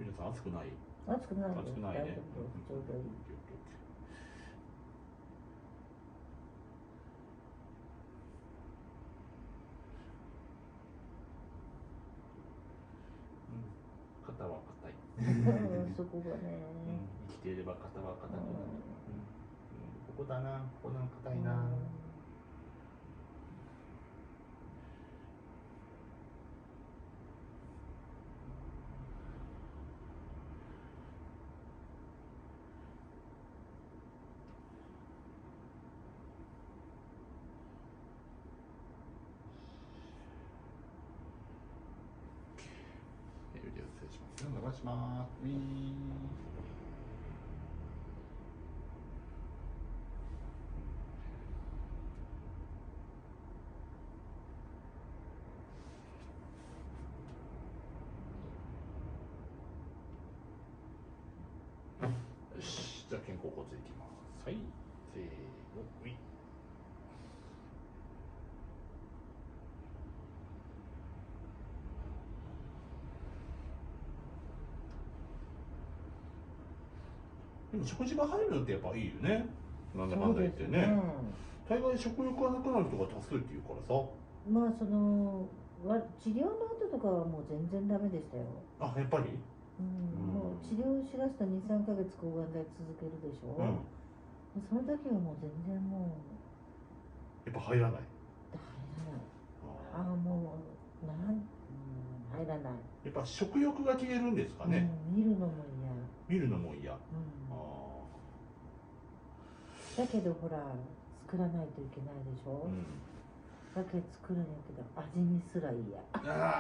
皆さん熱くない？熱くないよ。熱くないね。ちょうどいい。肩は硬い。そこがね、生きていれば肩は硬くなる。ここだな、ここなんか硬いな。失礼します。伸ばします。よし、じゃあ肩甲骨いきます。はい、せーの、でも食事が入るのってやっぱいいよね。なんだかんだ言ってね。大概食欲がなくなる人が多数っていうからさ。まあその治療の後とかはもう全然ダメでしたよ。あ、やっぱり。もう治療しだすと2、3ヶ月抗がん剤続けるでしょ。その時はもう全然もう。やっぱ入らない。入らない。もう入らない。やっぱ食欲が消えるんですかね。見るのも嫌。見るのも嫌。だけどほら作らないといけないでしょ。だけど作るんやけど味見すら嫌。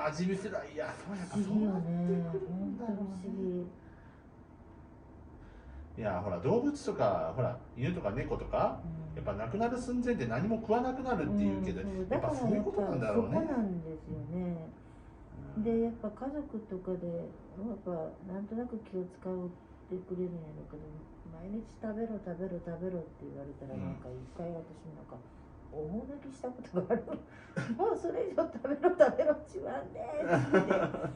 味見すら嫌。そうやっぱ不思議よね。本当不思議。いやほら動物とかほら犬とか猫とか、やっぱ亡くなる寸前で何も食わなくなるっていうけど、やっぱそういうことなんだろうね。そこなんですよね。でやっぱ家族とかでやっぱなんとなく気を使ってくれるんやろうけど、毎日食べろ食べろ食べろって言われたらなんか一回私もなんか大泣きしたことがある。もうそれ以上食べろ食べろちわんねって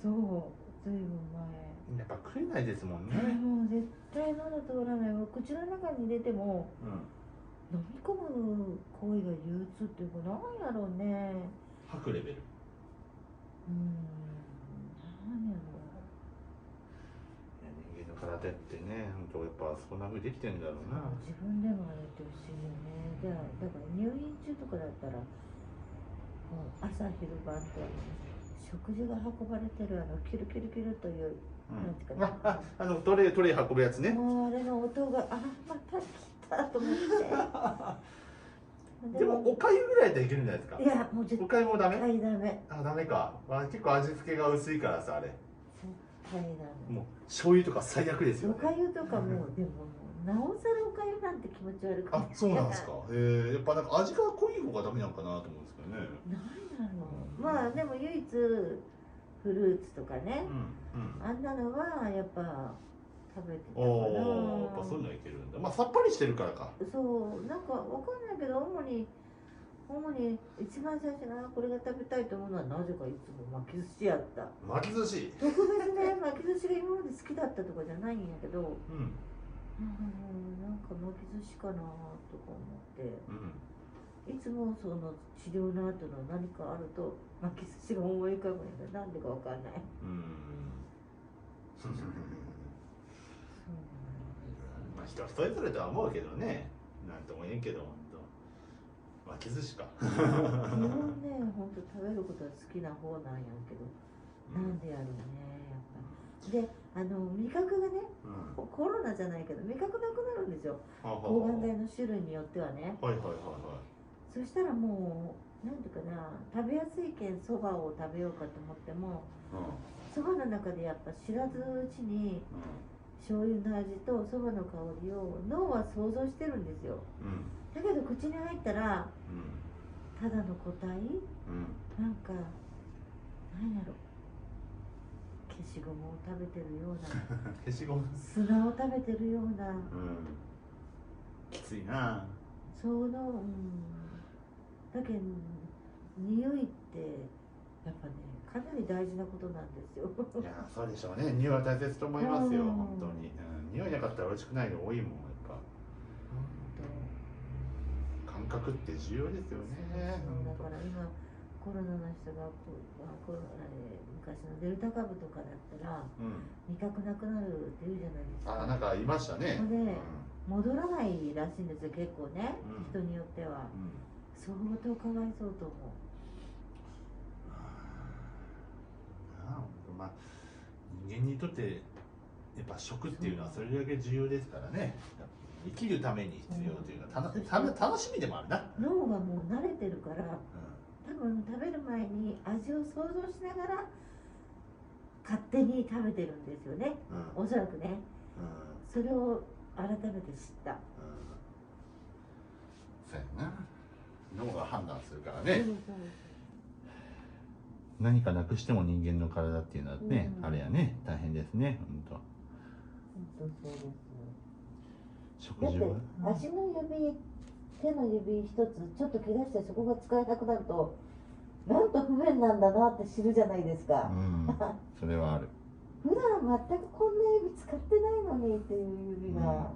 そうずいぶん前。やっぱ食えないですもんね。もう絶対喉通らない。口の中に入れても、飲み込む行為が憂鬱っていうかなんやろうね。吐くレベル。なんやろう。人間の体ってね、本当やっぱそんな風にできてるんだろうな。自分でもあれってほしいよね。だから入院中とかだったらもう朝昼晩と食事が運ばれてるキルキルキルという、なんていうかな、トレイ運ぶやつね。もうあれの音がまた来たと思ってでもおかゆぐらいでいけるんじゃないですか。いやもう絶対おかゆもダメ。ダメ。ダメか。結構味付けが薄いからさあれ。絶対ダメ。もう醤油とか最悪ですよね。おかゆとかもでもなおさらおかゆなんて気持ち悪くて。そうなんですか。やっぱなんか味が濃い方がダメなのかなと思うんですけどね。なんだろう。まあでも唯一フルーツとかね、あんなのはやっぱ食べてたかな。やっぱそういうのはいけるんだ。まあさっぱりしてるからか。そうなんかわかんないけど主に一番最初にこれが食べたいと思うのはなぜかいつも巻き寿司やった。巻き寿司。特別ね巻き寿司が今まで好きだったとかじゃないんやけど、なんか巻き寿司かなとか思って、いつもその治療の後の何かあると巻き寿司が思い浮かぶんやけどなんでかわかんない。まあ人それぞれとは思うけどね、なんとも言えんけど、巻き寿司か。自分ね、本当食べることは好きな方なんやけど、なんでやろうね、やっぱり。で、味覚がね、コロナじゃないけど味覚なくなるんですよ。抗がん剤の種類によってはね。そしたらもうなんていうかな、食べやすいけんそばを食べようかと思っても、そばの中でやっぱ知らずうちに醤油の味とそばの香りを脳は想像してるんですよ。だけど口に入ったら、ただの固体、なんかなんやろ、消しゴムを食べてるような消しゴム、砂を食べてるような、きついな。だけど匂いってやっぱね、家かなり大事なことなんですよ。いやそうでしょうね。匂いは大切と思いますよ、うん本当に、匂いなかったら美味しくないの多いもん、やっぱ感覚って重要ですよね。だから今コロナの人が昔のデルタ株とかだったら、味覚なくなるって言うじゃないですか。なんかいましたね。で、戻らないらしいんですよ、結構ね、人によっては、相当かわいそうと思う。まあ人間にとってやっぱ食っていうのはそれだけ重要ですからね。生きるために必要というか、楽しみでもあるな。脳がもう慣れてるから、多分食べる前に味を想像しながら勝手に食べてるんですよね、おそらくね、それを改めて知った。そうやな、脳が判断するからね。何かなくしても人間の体っていうのはね、あれやね、大変ですね、本当そうです。食事はだって足の指、手の指一つちょっと怪我してそこが使えなくなると、なんと不便なんだなって知るじゃないですか。それはある。普段全くこんな指使ってないのにっていう指が、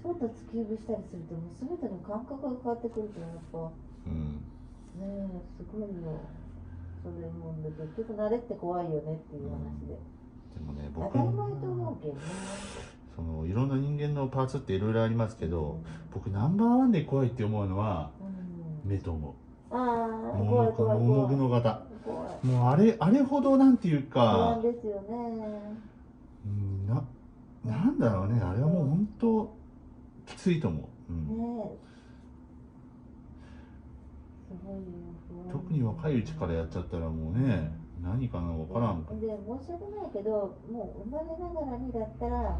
ちょっと突き指したりするともう全ての感覚が変わってくると、やっぱねえ、すごいよ。それもんで結局慣れって怖いよねっていう話で、でもね、当たり前と思うけどね。いろんな人間のパーツっていろいろありますけど、僕ナンバーワンで怖いって思うのは、目と思う。怖い怖いモグの型。もうあれほどなんていうか、不安ですよね。なんだろうね、あれはもう本当きついと思う。特に若いうちからやっちゃったらもうね、何かな分からん。で申し訳ないけど、もう生まれながらにだったら、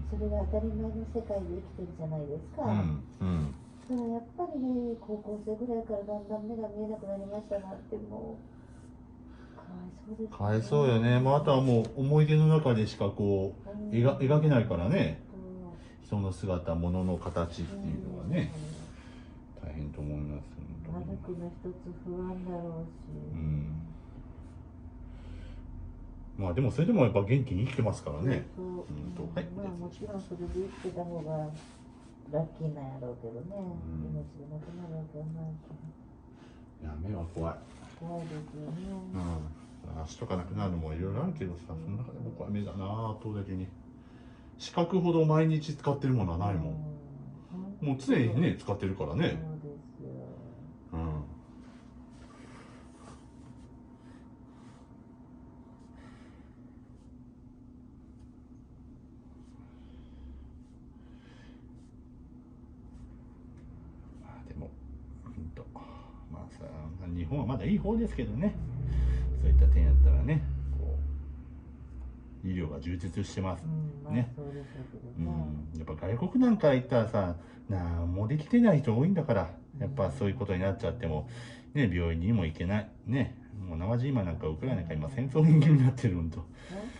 それが当たり前の世界で生きてるじゃないですか。だからやっぱりね、高校生ぐらいからだんだん目が見えなくなりましたなって、もうかわいそうですね。かわいそうよね。あとはもう思い出の中でしかこう描けないからね、人の姿、物の形っていうのはね、大変と思います。家族の一つ不安だろうし、まあでもそれでもやっぱ元気に生きてますからね。もちろんそれで生きてた方がラッキーなんやろうけどね、命でなくなるわけはないから。いや、目は怖い。怖いですよね。足とかなくなるのもいろいろあるけどさ、その中でも怖い目だな、圧倒的に。視覚ほど毎日使ってるものはないもん。もう常にね、使ってるからね。そうですよ。でもまあさ、日本はまだいい方ですけどね、そういった点やったらね、こう医療が充実してますね。やっぱ外国なんか行ったらさ、なんもできてない人多いんだから、やっぱそういうことになっちゃってもね、病院にも行けないね。もうなまじ今なんかウクライナなんか今戦争人間になってるんと、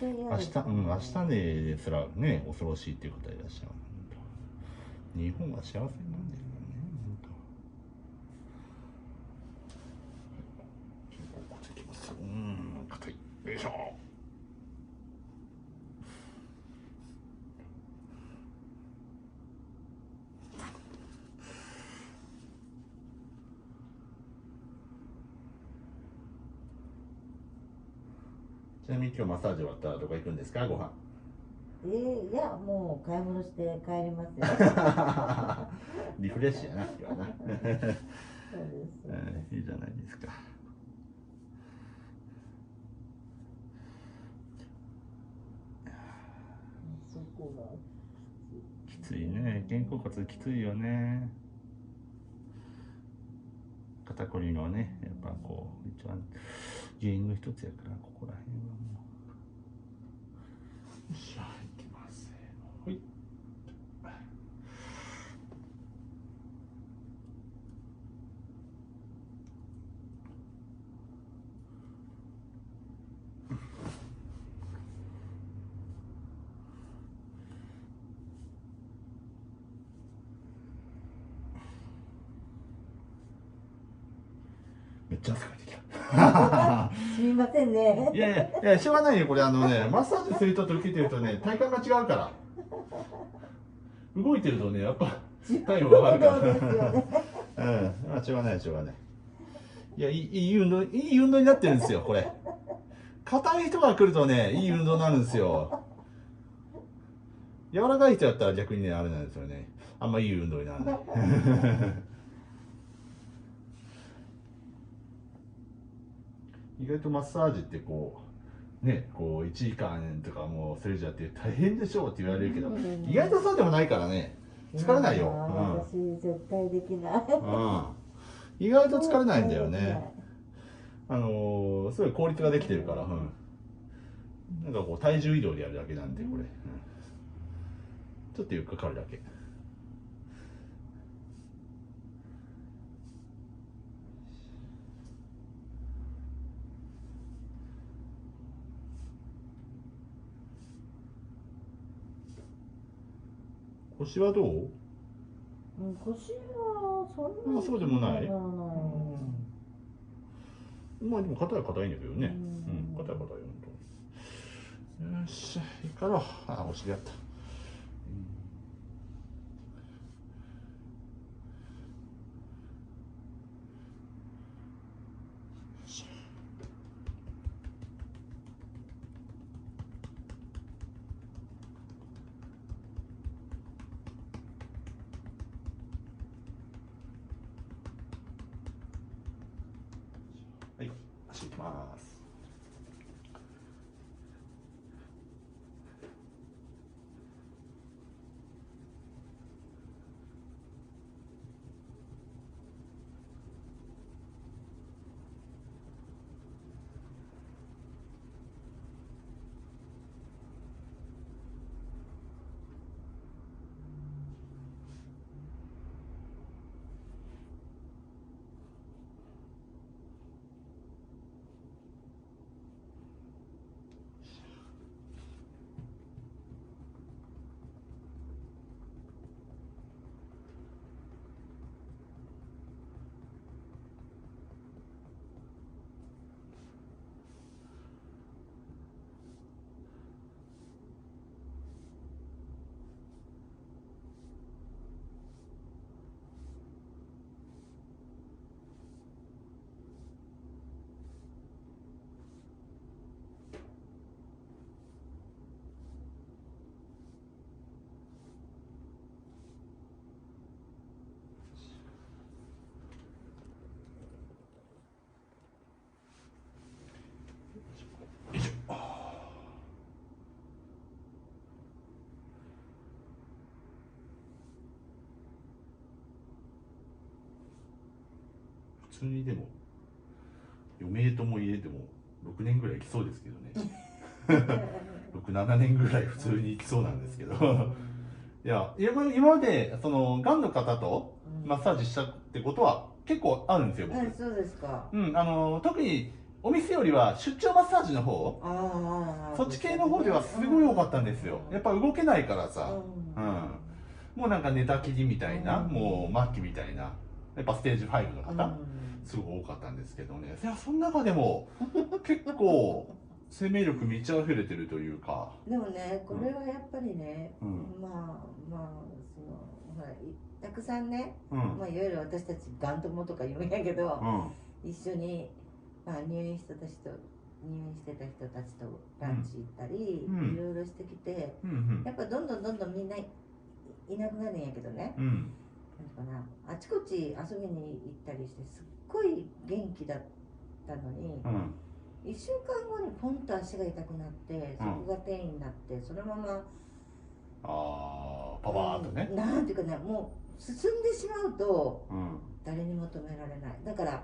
明日ですらね、恐ろしいっていう方いらっしゃる。日本は幸せなんですよね。硬い。よいしょ。ちなみに今日マッサージ終わったらどこ行くんですか、ご飯。いや、もう買い物して帰りますよ。リフレッシュやな、今日はな。そうです。いいじゃないですか。そこがきついね、肩甲骨きついよね。肩こりのね、やっぱこう一番原因の一つやから、ここら辺はもう。よっしゃ、いきます。ほい。めっちゃ汗かいてきた。冷ませんね。いやいやいや、しょうがないよ、これマッサージする人と受けてるとね、体感が違うから。動いてるとね、やっぱ体温が上がるから。うん、まあ、しょうがない、しょうがない。いや、いい運動になってるんですよ、これ。硬い人が来るとね、いい運動になるんですよ。柔らかい人だったら逆にね、あれなんですよね。あんまいい運動にならない。意外とマッサージってこう、ね、こう1時間とかもうそれじゃって大変でしょうって言われるけど、意外とそうでもないからね、疲れないよ。私絶対できない。意外と疲れないんだよね。すごい効率ができてるから、なんかこう体重移動でやるだけなんで、これ、ちょっとゆっくりかかるだけ。腰はどう？腰はそんなそうでもない。まあでも硬いは硬いんだけどね。硬いは硬いよ。よし、いいかろう。お尻やった。はい、足いきます。普通にでも嫁とも入れても6年ぐらい来そうですけどね。6、7年ぐらい普通に来そうなんですけど。いや、今までそのがんの方とマッサージしたってことは結構あるんですよ、僕。そうですか。特にお店よりは出張マッサージの方、そっち系の方ではすごい多かったんですよ。やっぱ動けないからさ、もうなんか寝たきりみたいな、もう末期みたいな、やっぱステージ5の方、すごい多かったんですけどね。いや、その中でも結構生命力満ち溢れてるというか。でもね、これはやっぱりね、まあそのほらたくさんね、いわゆる私たちがん友とか言うんやけど、一緒に、入院してた人たちとランチ行ったり、いろいろしてきて、やっぱどんどんみんないなくなるんやけどね、なんかな、あちこち遊びに行ったりしてすっごい元気だったのに、1週間後にポンと足が痛くなって、そこが転移になって、そのままパワーっとね、なんていうかね、もう進んでしまうと誰にも止められない。だから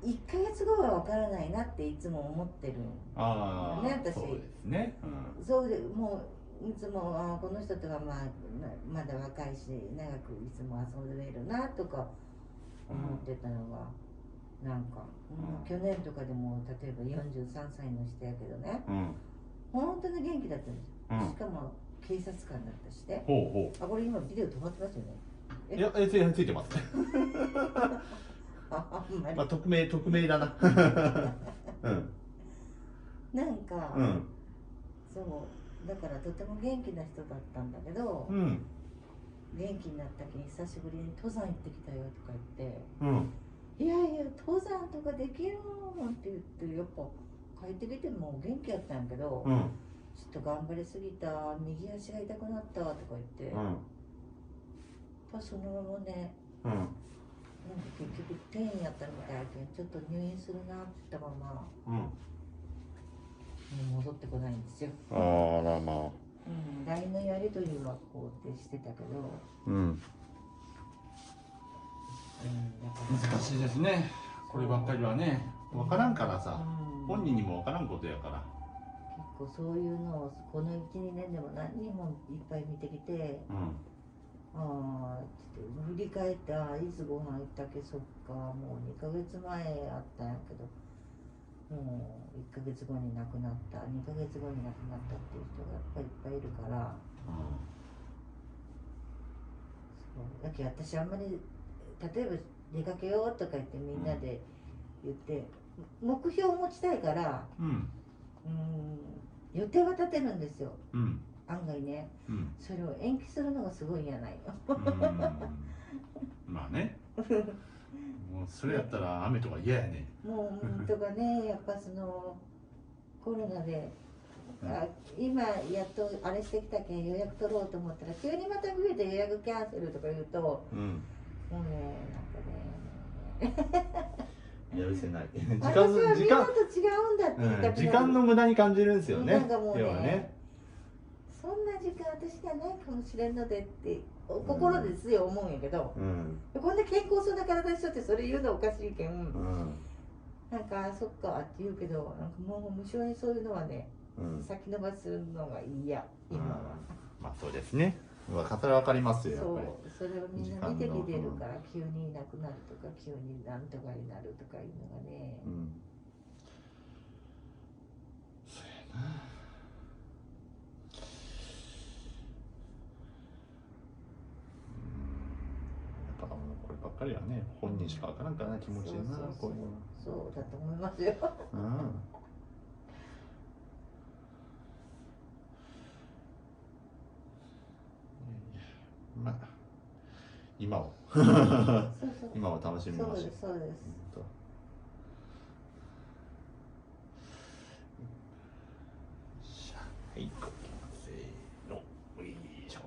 1ヶ月後は分からないなっていつも思ってるんだね、私。そうですね。そうで、もういつもこの人とはまだ若いし長くいつも遊んでるなとか思ってたのが、なんか、去年とかでも例えば43歳の人やけどね、本当に元気だったんですよ。しかも警察官だったして。これ今ビデオ止まってますよね。いや、ついてますね。匿名だな。うん、なんか、うん、そうだからとても元気な人だったんだけど、うん、元気になったきに久しぶりに登山行ってきたよとか言って、うん、いやいや登山とかできるのって言ってやっぱ帰ってきても元気やったんやけど、うん、ちょっと頑張りすぎた、右足が痛くなったとか言って、うん、そのままね、うん、なんか結局転移やったみたいでちょっと入院するなって言ったまま、うん、もう戻ってこないんですよ。あらまあ、うん、LINE のやり取りはこうってしてたけど、うん、だから難しいですね。こればっかりはね、分からんからさ、本人にも分からんことやから。結構そういうのをこの 1,2 年でも何人もいっぱい見てきて、うん、ああちょっと振り返って、ああいつご飯行ったっけ、そっかもう2ヶ月前あったんやけど、もう1ヶ月後に亡くなった、2ヶ月後に亡くなったっていう人がやっぱりいっぱいいるから、そうだけど私あんまり例えば出かけようとか言ってみんなで言って目標を持ちたいから、予定は立てるんですよ、案外ね、それを延期するのがすごい嫌ないの。まあね、もうそれやったら雨とか嫌やね。もうとかね、やっぱそのコロナで、今やっとあれしてきたけん予約取ろうと思ったら急にまた増えて予約キャンセルとか言うと、もうねなんかねやるせない。私はみんなと違うんだって言いたくなる、時間の無駄に感じるんですよね。なんかもう要はね、そんな時間私にはないかもしれんのでって心ですよ思うんやけど、こんな健康そうな体しとってそれ言うのおかしいけん、なんかそっかって言うけど、なんかもう無性にそういうのはね、先延ばしするのが嫌今は。まあそうですね。それは分かりますよ。やっぱりそれをみんな見てきてるから、急にいなくなるとか急になんとかになるとかいうのがね、そうやな。やっぱこればっかりはね、本人しか分からんからな、気持ちでな、こういうの。そうだと思いますよ。まあ今を今を楽しみましょう。そうです。はい、せーの、よいしょ。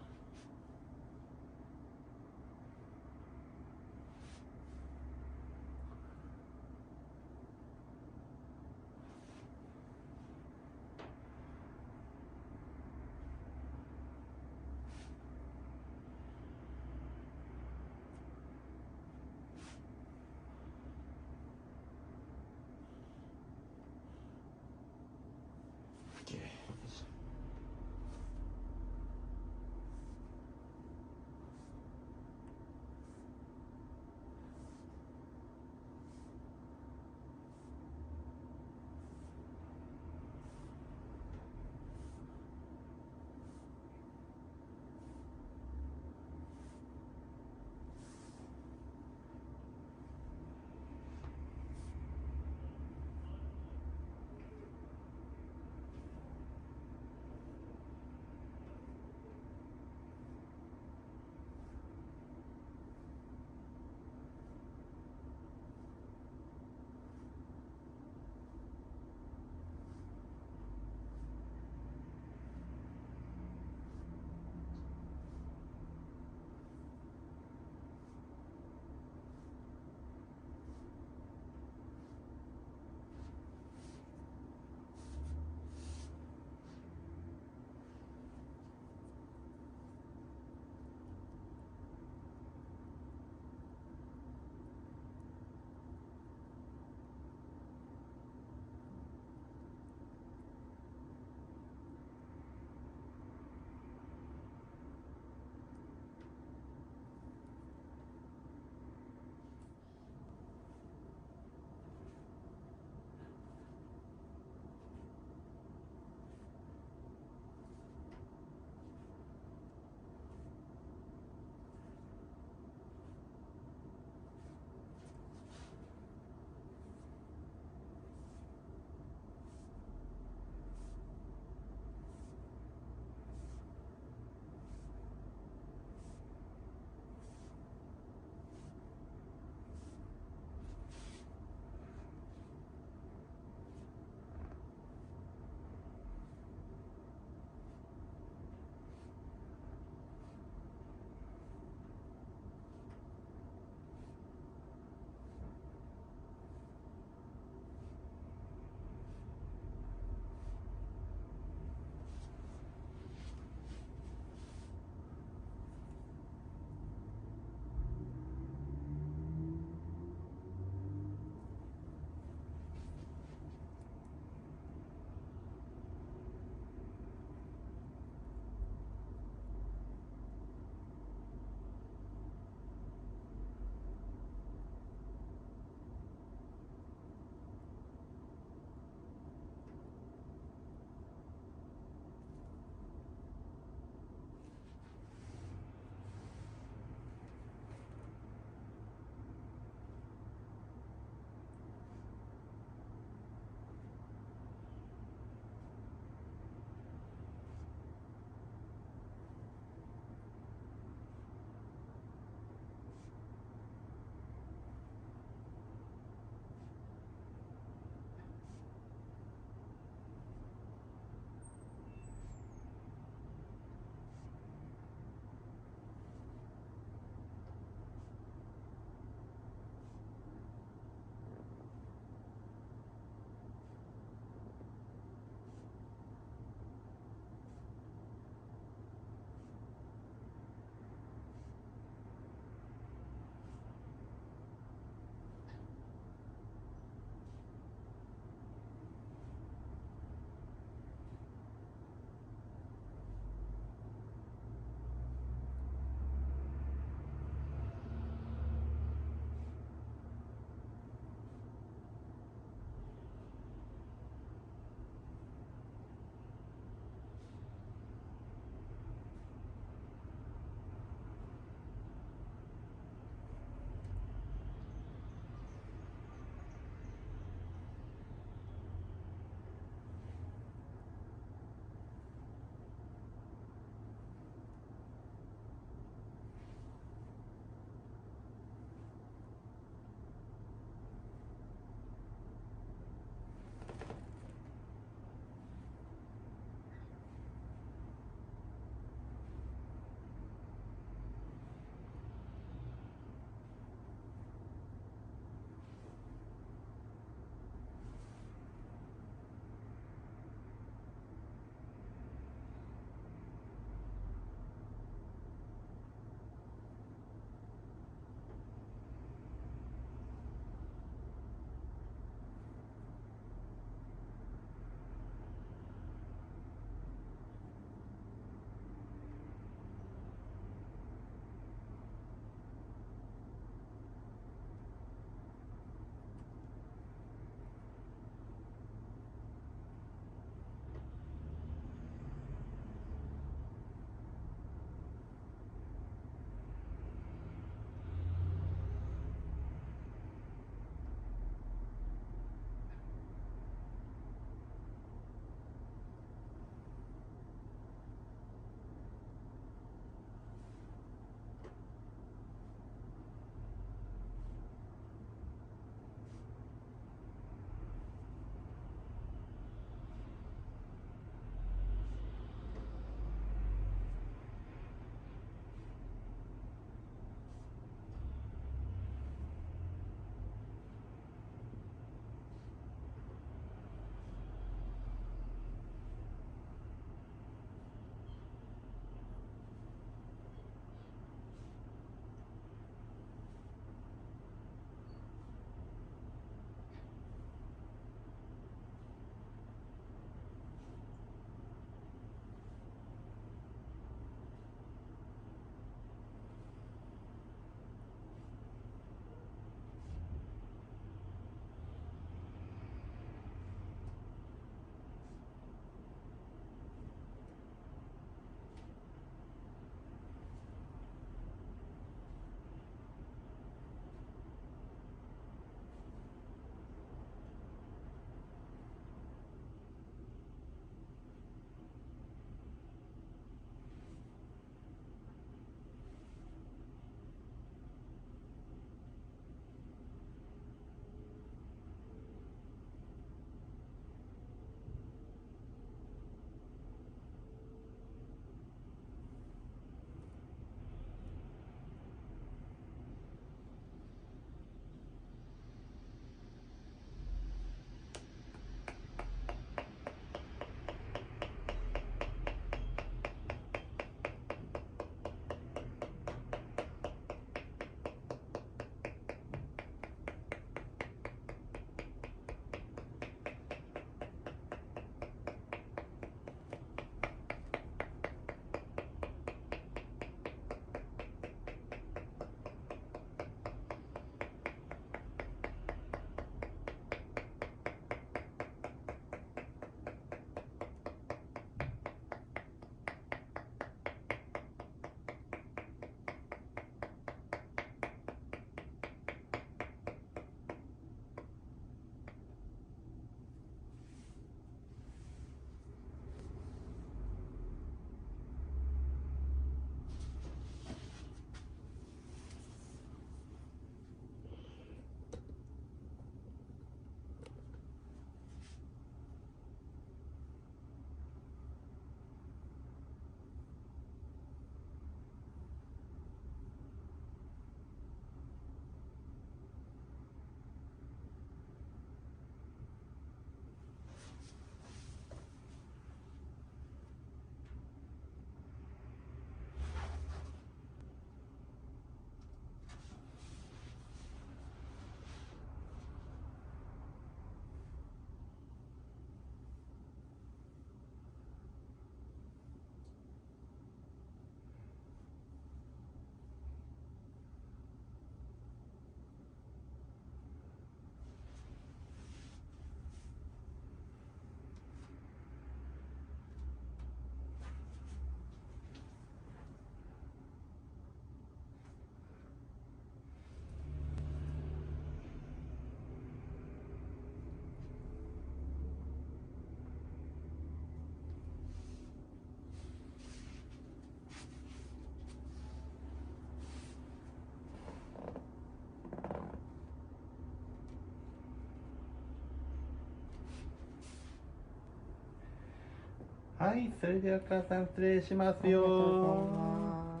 はい、それではお母さん失礼しますありがとうございよ。ま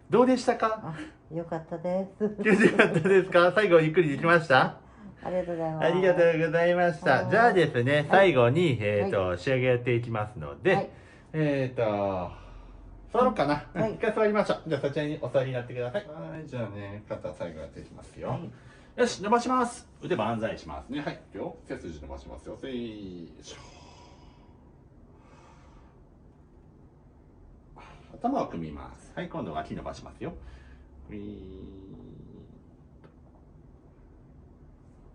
どうでしたす。か？あ、よかったです。よかったですか？最後ゆっくりできました？ありがとうございます。ありがとうございました。はいじゃあですね、はい最後に、は仕上げていきますので、はい座ろうかな。はい一回座りましょう。じゃあそちらにお座りになってください。はい、じゃあね、肩最後やっていきますよ。はいよし、伸ばします。腕万歳しますね。はい、いくよ。背筋伸ばしますよ。せいしょ。頭を組みます。はい、今度は脇伸ばしますよ。ウィーン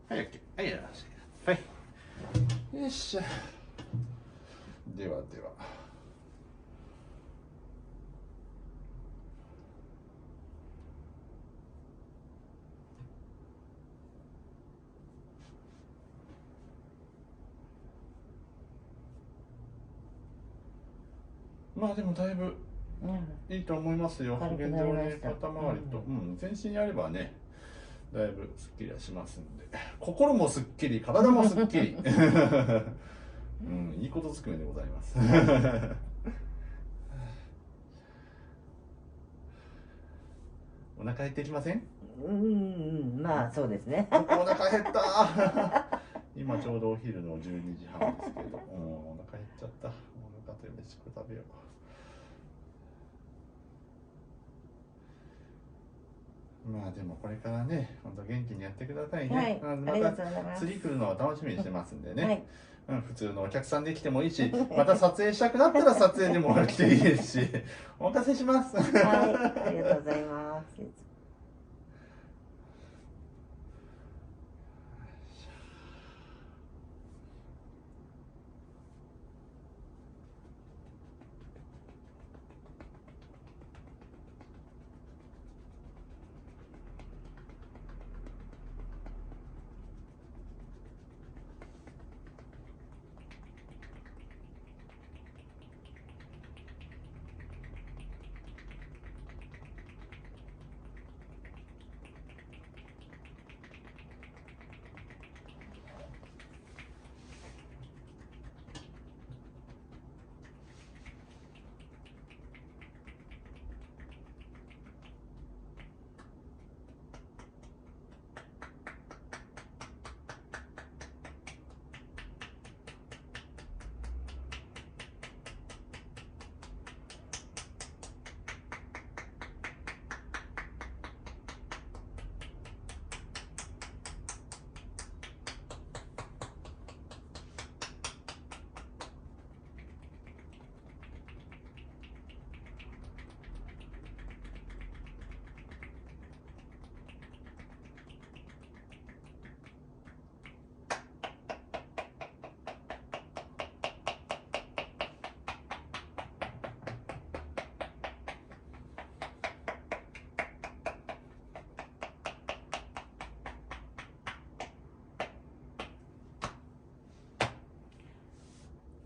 と。はい、OK。はい、よろしください。よっしゃ。ではでは。まあでもだいぶいいと思いますよ。軽く現なりまし状に肩た周りと、全身やればね、だいぶすっきりはしますんで、心もすっきり、体もすっきり。いいことずくめでございます。お腹減ってきません？まあそうですね。僕お腹減った。今ちょうどお昼の12時半ですけど、お腹減っちゃった。お腹で飯食べよう。まあでもこれからね、本当元気にやってくださいね。はい、まありがとたうございます。次来るのを楽しみにしてますんでね。はい、普通のお客さんで来てもいいし、また撮影したくなったら撮影でも来ていいですし、お任せします。はい、ありがとうございます。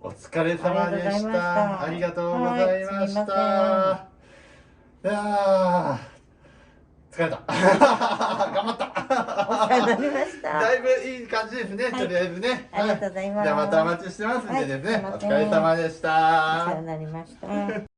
お疲れ様でした。ありがとうございましはた。いやー、疲れた。頑張った。お世話になりました。だいぶいい感じですね、とりあえずね。ありがとうございます。じゃあまたお待ちしてますんでですね、はい、お疲れ様でした。お世話になりました。